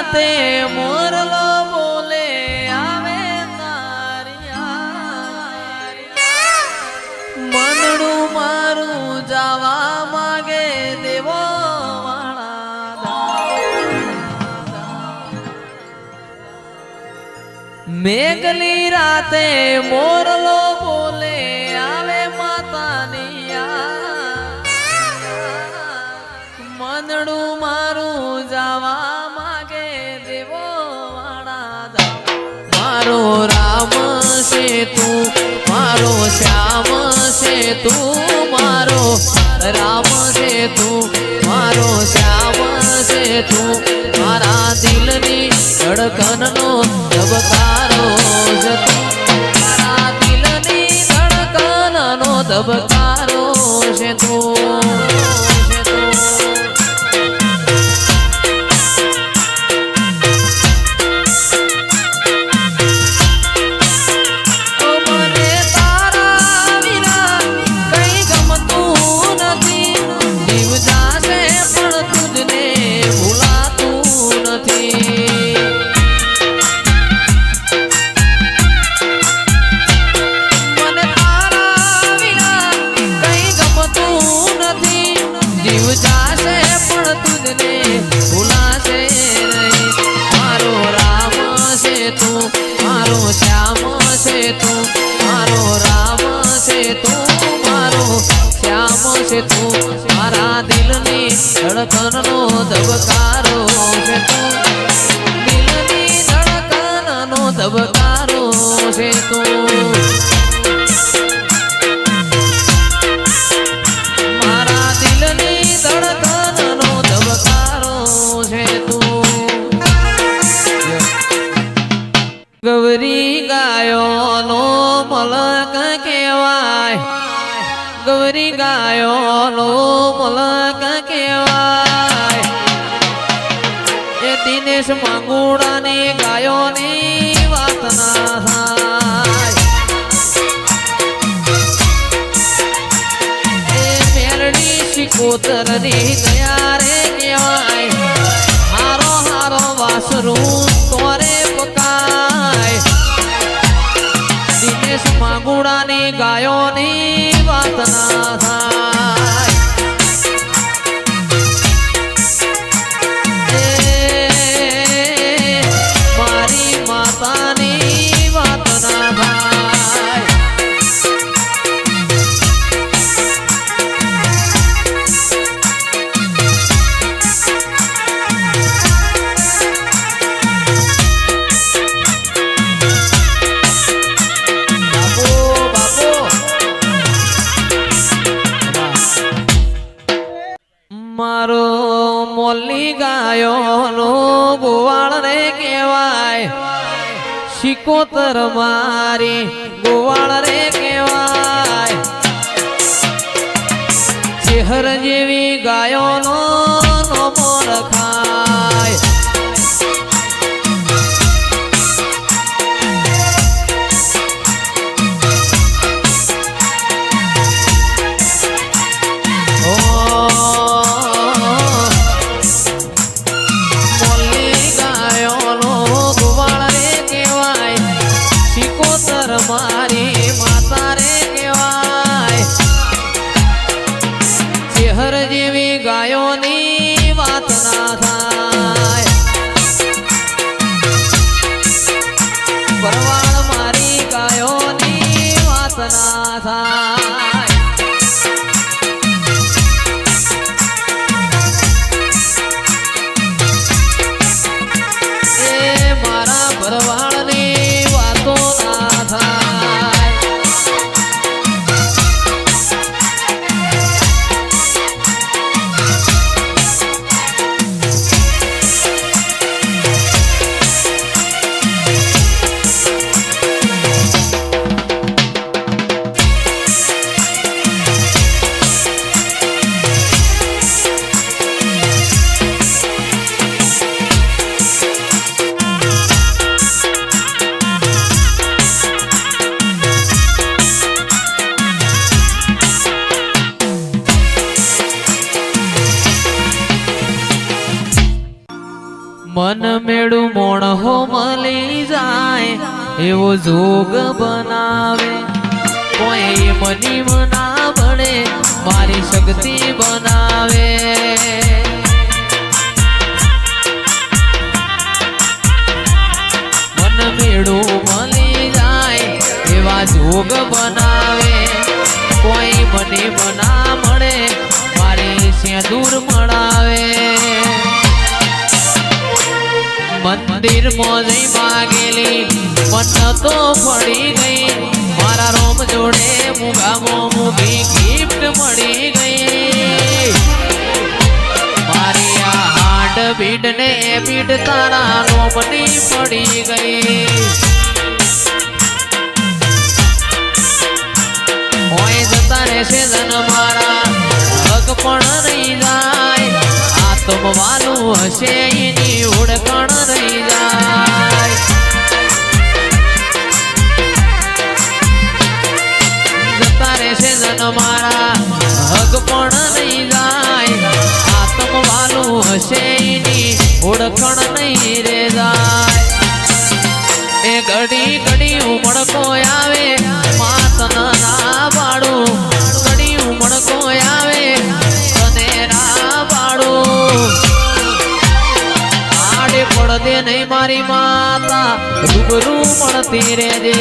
રાતે મોરલો બોલે આવે મનડું મારું જવા માગે દેવો મેઘલી રાતે મોરલો બોલે આવે માતાની મનડું મારું જવા માગે દેવો વાળા મારો રામ છે તું મારો શ્યામ છે તું મારો રામ છે તું મારો શ્યામ છે તું મારા દિલની ધડકનનો ધબકારો છે મારા દિલની ધડકનનો ધબકારો છે તું તું મારા દિલની ધડકનનો ધબકારો છે તું દિલની ધડકનનો ધબકારો છે તું મારા દિલની ધડકનનો ધબકારો છે તું ગૌરી ગાયોનો મલક કહેવાય ગૌરી ગાયોનો મલક કહેવાય એ દિનેશ મંગુડાની ગાયોની વાત ના થાય એ મેરડી શિકોતરની દયા રે કહેવાય હારો હારો વાસરું તોરે પકાય દિનેશ મંગુડાની ગાયોની વાત ના થાય મારી માતાની વાત ના થાય મારો મોલી ગાયોનો ગોવાળ રે કહેવાય શિકોતર મારી ગોવાળ રે કહેવાય ચેહર જેવી ગાયોનો નોમો રખાય મારી માતા રે કહેવાય ચેહર જેવી ગાયોની વાત ના થાય હો મળી જાય એવો જોગ બનાવે કોઈ મની મના ભણે મારી શક્તિ બનાવે મન મેળું મળી જાય એવા જોગ બનાવે કોઈ મની મના મળે મારી સિંદૂર મળાવે મંદિર માં જઈ માગેલી મન તો પડી ગઈ મારા રોમ જોડે મુગામો મુગી ગિફ્ટ મળી ગઈ મારી આ હાડ બીડ ને બીડ તારા રોમની પડી ગઈ હોય જતા રહેશે ધન મારા હક પણ રહી જાય આત્મવાલું હશે એની ઓળખાણ રહી જાય જતા રહેશે ધન મારા હક પણ રહી જાય આત્મવાલું હશે એની ઓળખાણ નહીં રે જાય એ ઘડી ઘડી ઉમળકો આવે માતન ના પાડું ઘડી ઉમળકો આવે તને ના પાડું આડે પડદે નહીં મારી માતા રૂબરૂ મળતી રહેજે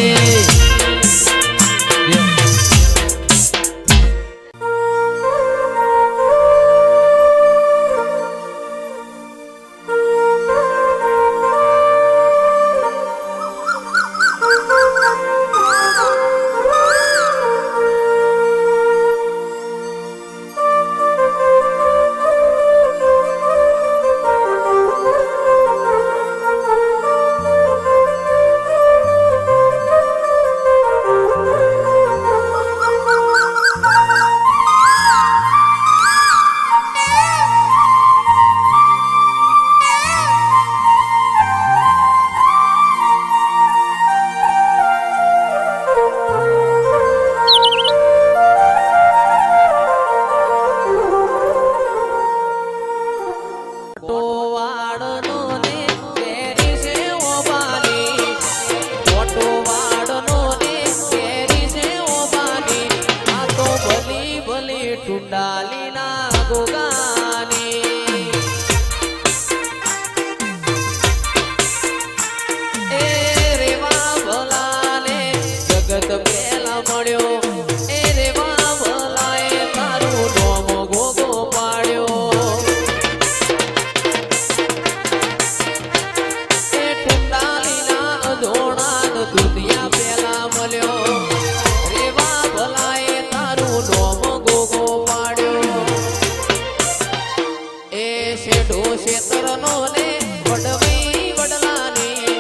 ક્ષેત્રનો ને વડવી વડલાની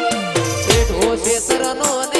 શેઠો ક્ષેત્રનો ને